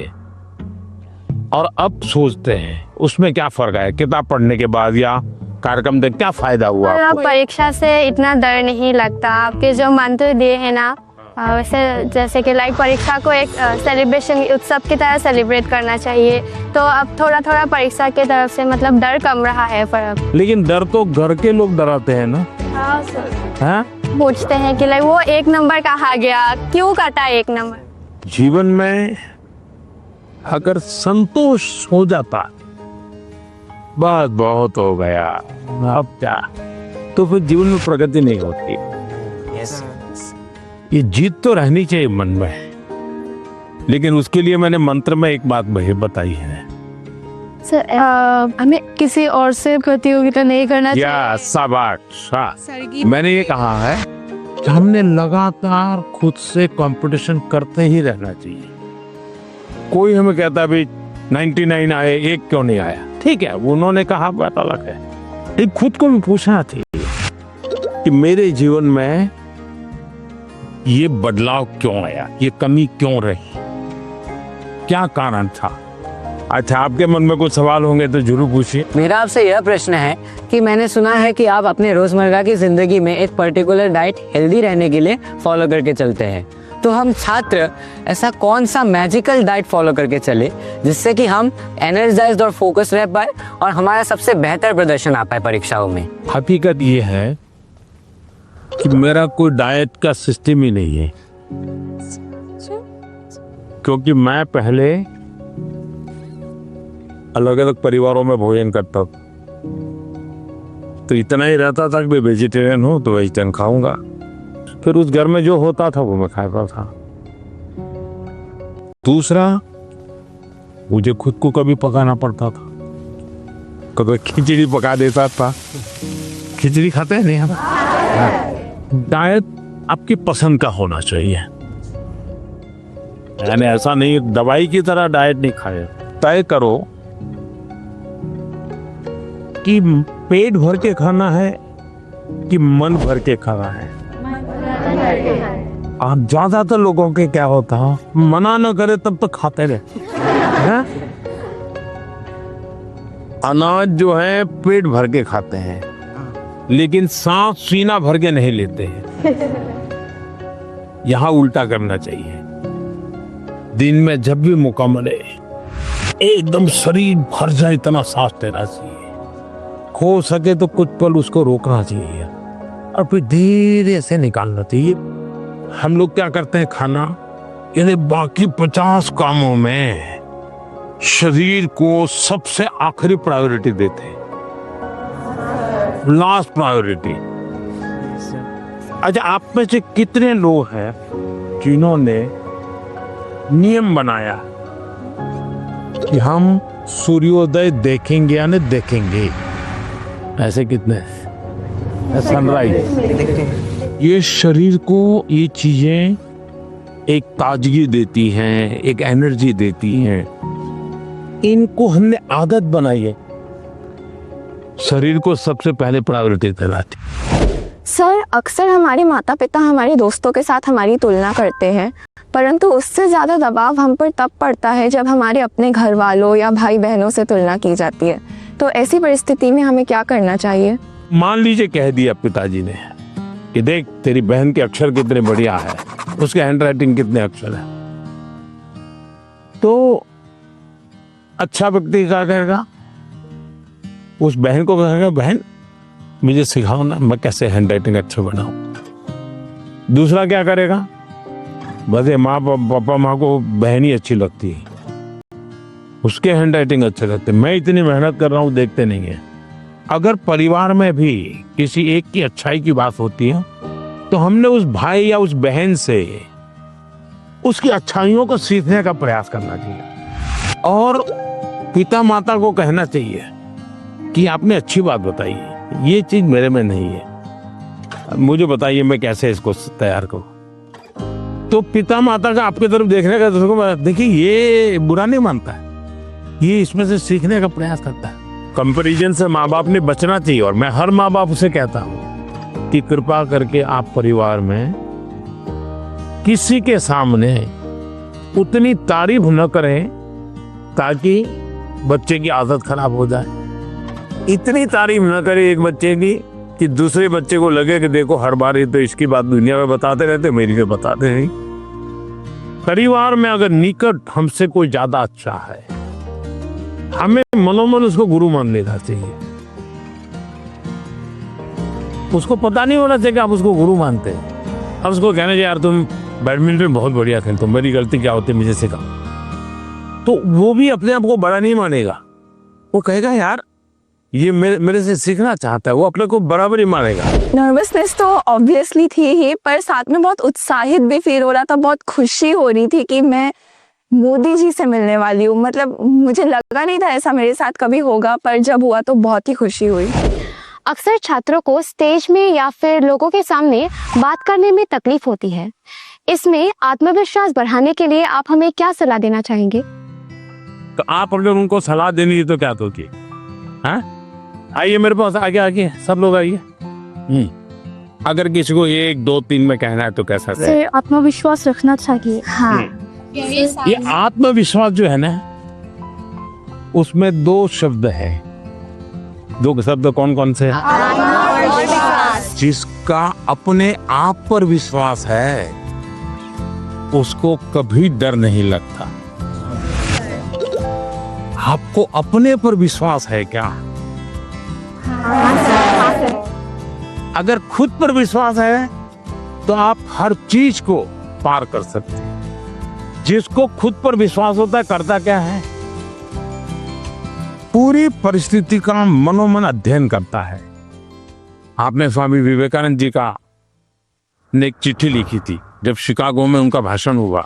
और अब सोचते हैं, उसमें क्या फर्क है? किताब पढ़ने के बाद या कार्यक्रम देख क्या फायदा हुआ आपको? परीक्षा से इतना डर नहीं लगता। आपके जो मंत्र दिए हैं ना, वैसे जैसे कि लाइक परीक्षा को एक सेलिब्रेशन उत्सव की तरह सेलिब्रेट करना चाहिए। तो अब थोड़ा थोड़ा परीक्षा की तरफ से मतलब डर कम रहा है पर अब। लेकिन डर तो घर के लोग डराते हैं ना। हाँ सर। हैं? पूछते हैं कि लाइक वो 1 नंबर कहा गया, क्यों कटा 1 नंबर। जीवन में अगर संतोष हो जाता बस बहुत हो गया, अब क्या, तो फिर जीवन में प्रगति नहीं होती। ये जीत तो रहनी चाहिए मन में, लेकिन उसके लिए मैंने मंत्र में एक बात बताई है। सर हमें किसी और से प्रतियोगिता नहीं करना चाहिए। या शाबाश। मैंने ये कहा है कि हमने लगातार खुद से कंपटीशन करते ही रहना चाहिए। कोई हमें कहता भी 99 आए, 1 क्यों नहीं आया? ठीक है, उन्होंने कहा, बात अलग है। लेकिन खुद को भी पूछना चाहिए कि मेरे जीवन में ये बदलाव क्यों आया, ये कमी क्यों रही, क्या कारण था? अच्छा, आपके मन में कुछ सवाल होंगे तो जरूर पूछिए। मेरा आपसे यह प्रश्न है कि मैंने सुना है कि आप अपने रोजमर्रा की जिंदगी में एक पर्टिकुलर डाइट हेल्दी रहने के लिए फॉलो करके चलते हैं। तो हम छात्र ऐसा कौन सा मैजिकल डाइट फॉलो करके चले जिससे कि हम एनर्जाइज्ड और फोकस रह पाए और हमारा सबसे बेहतर प्रदर्शन आ पाए परीक्षाओं में? हकीकत ये है कि मेरा कोई डाइट का सिस्टम ही नहीं है, क्योंकि मैं पहले अलग अलग परिवारों में भोजन करता था, तो इतना ही रहता था कि मैं वेजिटेरियन हूं तो वेजिटेरियन खाऊंगा। फिर उस घर में जो होता था वो मैं खाता था। दूसरा, मुझे खुद को कभी पकाना पड़ता था, कभी खिचड़ी पका देता था। खिचड़ी खाते हैं नहीं हम। डाइट आपकी पसंद का होना चाहिए, यानी ऐसा नहीं दवाई की तरह डाइट नहीं खाए। तय करो कि पेट भर के खाना है कि मन भर के खाना है। आप ज्यादातर लोगों के क्या होता है, मना न करे तब तक खाते रहे। अनाज जो है पेट भर के खाते हैं, लेकिन सांस सीना भर के नहीं लेते हैं। यहां उल्टा करना चाहिए। दिन में जब भी मौका मिले एकदम शरीर भर जाए इतना सांस लेना चाहिए। हो सके तो कुछ पल उसको रोकना चाहिए और फिर धीरे से निकालना चाहिए। हम लोग क्या करते हैं, खाना यानी बाकी 50 कामों में शरीर को सबसे आखिरी प्रायोरिटी देते हैं, लास्ट प्रायोरिटी। अच्छा, आप में से कितने लोग हैं जिन्होंने नियम बनाया कि हम सूर्योदय देखेंगे यानी देखेंगे? ऐसे कितने? सनराइज। ये शरीर को ये चीजें एक ताजगी देती हैं, एक एनर्जी देती हैं। इनको हमने आदत बनाई है, शरीर को सबसे पहले प्रायोरिटी देना चाहिए। सर, अक्सर हमारे माता पिता हमारे दोस्तों के साथ हमारी तुलना करते हैं, परंतु उससे ज़्यादा दबाव हम पर तब पड़ता है जब हमारे अपने घर वालों या भाई बहनों से तुलना की जाती है। तो ऐसी परिस्थिति में हमें क्या करना चाहिए? मान लीजिए कह दिया पिताजी ने कि देख तेरी बहन के अक्षर कितने बढ़िया है, उसके हैंडराइटिंग कितने अक्षर है, तो अच्छा व्यक्ति क्या कहेगा? उस बहन को कहेगा बहन मुझे सिखाओ ना, मैं कैसे हैंडराइटिंग अच्छा बनाऊं। दूसरा क्या करेगा? बस ये माँ पापा माँ को बहन ही अच्छी लगती है, उसके हैंड राइटिंग अच्छे लगते। मैं इतनी मेहनत कर रहा हूँ, देखते नहीं है। अगर परिवार में भी किसी एक की अच्छाई की बात होती है तो हमने उस भाई या उस बहन से उसकी अच्छाइयों को सीखने का प्रयास करना चाहिए और पिता माता को कहना चाहिए कि आपने अच्छी बात बताई, ये चीज मेरे में नहीं है, मुझे बताइए मैं कैसे इसको तैयार करूं। तो पिता माता का आपकी तरफ देखने का तो देखिए ये बुरा नहीं मानता है, ये इसमें से सीखने का प्रयास करता है। कंपैरिजन से माँ बाप ने बचना चाहिए और मैं हर माँ बाप से कहता हूँ कि कृपा करके आप परिवार में किसी के सामने उतनी तारीफ न करें ताकि बच्चे की आदत खराब हो जाए। इतनी तारीफ न करें एक बच्चे की कि दूसरे बच्चे को लगे कि देखो हर बार ये तो इसकी बात दुनिया में बताते रहते, मेरी तो बताते नहीं। परिवार में अगर निकट हमसे कोई ज्यादा अच्छा है, हमें मनोमन उसको गुरु मान लेना चाहिए। उसको पता नहीं होना चाहिए कि आप उसको गुरु मानते हैं। अब उसको कहना चाहिए यार तुम बैडमिंटन बहुत बढ़िया खेलते हो, मेरी गलती क्या होती है मुझे सिखाओ, तो वो भी अपने आप को बड़ा नहीं मानेगा। वो कहेगा यार ये मेरे से सीखना चाहता है, वो अपने को बराबर ही मानेगा। नर्वसनेस तो ऑब्वियसली थी ही, पर साथ में बहुत उत्साहित भी फील हो रहा था, बहुत खुशी हो रही थी कि मैं मोदी जी से मिलने वाली हूँ। मतलब मुझे लगा नहीं था ऐसा मेरे साथ कभी होगा, पर जब हुआ तो बहुत ही खुशी हुई। अक्सर छात्रों को स्टेज में या फिर लोगों के सामने बात करने में तकलीफ होती है। इसमें आत्मविश्वास बढ़ाने के लिए आप हमें क्या सलाह देना चाहेंगे? तो आप अगर उनको सलाह देनी है तो क्या दोगे? हाँ, आइए मेरे पास, आगे आगे सब लोग आइए। अगर किसी को 1 2 3 में कहना है तो कैसा? सर आत्मविश्वास रखना चाहिए। हाँ, ये आत्मविश्वास जो है ना, उसमें 2 शब्द है। 2 शब्द कौन कौन से हैं? जिसका अपने आप पर विश्वास है उसको कभी डर नहीं लगता। आपको अपने पर विश्वास है क्या? अगर खुद पर विश्वास है तो आप हर चीज को पार कर सकते हैं। जिसको खुद पर विश्वास होता है करता क्या है? पूरी परिस्थिति का मनोमन अध्ययन करता है। आपने स्वामी विवेकानंद जी का ने एक चिट्ठी लिखी थी जब शिकागो में उनका भाषण हुआ,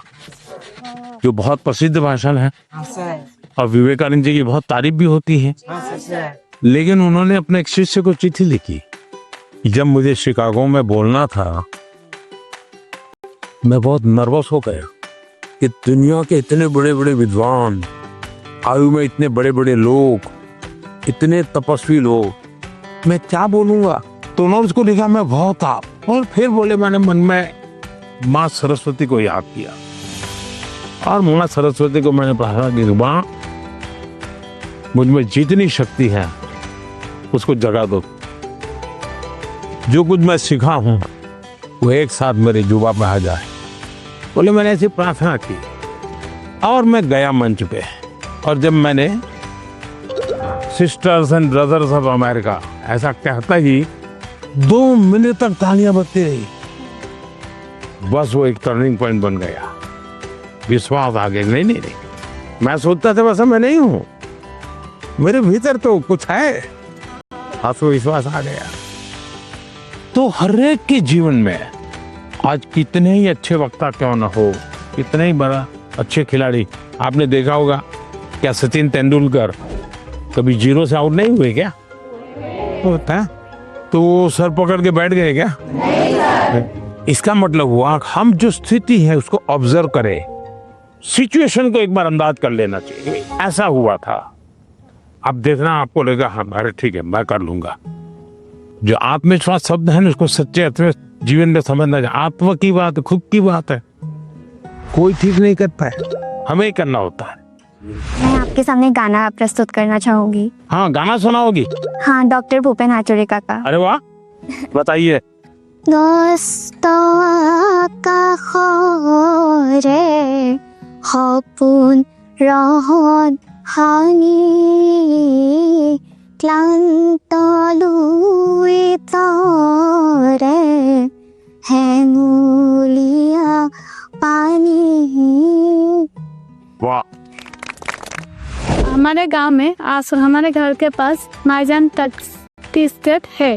जो बहुत प्रसिद्ध भाषण है और विवेकानंद जी की बहुत तारीफ भी होती है। लेकिन उन्होंने अपने एक शिष्य को चिट्ठी लिखी, जब मुझे शिकागो में बोलना था मैं बहुत नर्वस हो गया कि दुनिया के इतने बड़े बड़े विद्वान, आयु में इतने बड़े बड़े लोग, इतने तपस्वी लोग, मैं क्या बोलूंगा। तो उन्होंने उसको लिखा मैं बहुत था, और फिर बोले मैंने मन में माँ सरस्वती को याद किया और माँ सरस्वती को मैंने प्रार्थना की, माँ मुझ में जितनी शक्ति है उसको जगा दो, जो कुछ मैं सीखा हूं वो एक साथ मेरे जुबा में आ जाए। बोले मैंने ऐसी प्रार्थना की और मैं गया मंच पे, और जब मैंने sisters and brothers of America ऐसा कहता ही 2 मिनट तक तालियां बजती रही। बस वो एक टर्निंग पॉइंट बन गया, विश्वास आ गया। नहीं नहीं नहीं, मैं सोचता था वैसा मैं नहीं हूं, मेरे भीतर तो कुछ है, आत्मविश्वास आ गया। तो हर एक के जीवन में आज कितने ही अच्छे वक्ता क्यों ना हो, कितने ही बड़ा अच्छे खिलाड़ी, आपने देखा होगा क्या सचिन तेंदुलकर कभी 0 से आउट नहीं हुए क्या? होता है तो वो सर पकड़ के बैठ गए क्या? इसका मतलब हुआ हम जो स्थिति है उसको ऑब्जर्व करें, सिचुएशन को एक बार अंदाज कर लेना चाहिए। ऐसा हुआ था, अब देखना आपको लगेगा हाँ अरे ठीक है मैं कर लूंगा। जो आत्मविश्वास शब्द है ना उसको सच्चे अर्थ में जीवन में समझना चाहिए। आत्मा की बात खुद की बात है, कोई ठीक नहीं कर पाए, हमें ही करना होता है। मैं आपके सामने गाना प्रस्तुत करना चाहूंगी। हाँ गाना सुनाओगी? हाँ, डॉक्टर भूपेन हाजरिका का। अरे वाह, बताइए। সপোন ৰহন হানি ক্লান্ত লুই তৰে হেঙুলীয়া पानी। वाह। हमारे गांव में हमारे घर के पास माईजान टी स्टेट है।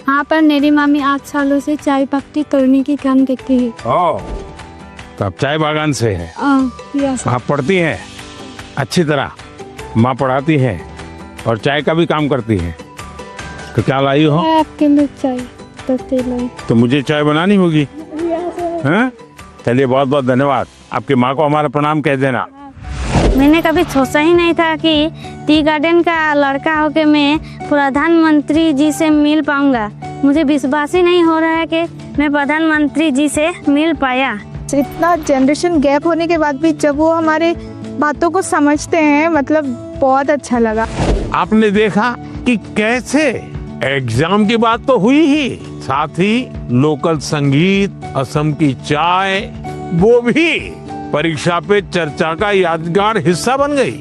वहाँ पर मेरी मामी 8 सालों से चाय पत्ती तोड़ने की काम करती है। ओह, तो आप चाय बागान से है। यस। आप पढ़ती हैं अच्छी तरह, माँ पढ़ाती है और चाय का भी काम करती है। तो क्या लाई हो? आपके लिए चाय पत्ती लाई। तो मुझे चाय बनानी होगी। हैं? चलिए, बहुत बहुत धन्यवाद। आपकी माँ को हमारा प्रणाम कह देना। मैंने कभी सोचा ही नहीं था कि टी गार्डन का लड़का होके मैं प्रधानमंत्री जी से मिल पाऊंगा। मुझे विश्वास ही नहीं हो रहा है कि मैं प्रधानमंत्री जी से मिल पाया। इतना जनरेशन गैप होने के बाद भी जब वो हमारे बातों को समझते हैं, मतलब बहुत अच्छा लगा। आपने देखा कि कैसे एग्जाम की बात तो हुई ही, साथ ही लोकल संगीत, असम की चाय, वो भी परीक्षा पे चर्चा का यादगार हिस्सा बन गई।